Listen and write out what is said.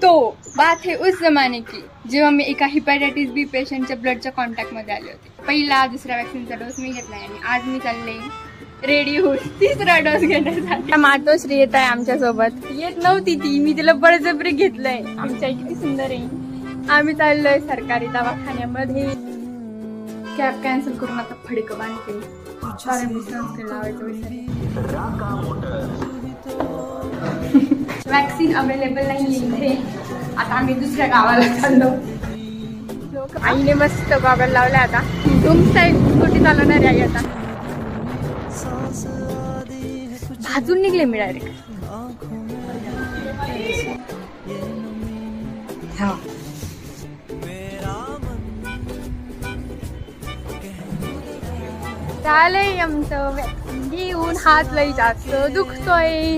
तो बात है उस जमाने की जेव्हा मी एका हेपॅटायटिस बी पेशंटच्या ब्लडच्या कॉन्टॅक्ट मध्ये आले होते. पहिला दुसऱ्या वॅक्सिनचा डोस मी घेतलाय आणि आज मी चालले रेडी होऊन तिसरा डोस घेण्यासाठी. मातोश्री येत आहे आमच्या सोबत. येत नव्हती ती, मी तिला बळजबरी घेतलंय. आमच्या किती सुंदर आहे. आम्ही चाललोय सरकारी दवाखान्यामध्ये. कॅब कॅन्सल करून आता फडकं बांधते. वॅक्सिन अवेलेबल नाही इथे. आता आम्ही दुसऱ्या गावाला चाललो. आईने मस्त गॉगल लावलाय. आता तुमचा स्कूटी चालवणार आहे आता. भाजून निघले मी डायरेक्ट. चालय आमचं वॅक्सिन घेऊन. हात लई जास्त दुखतोय.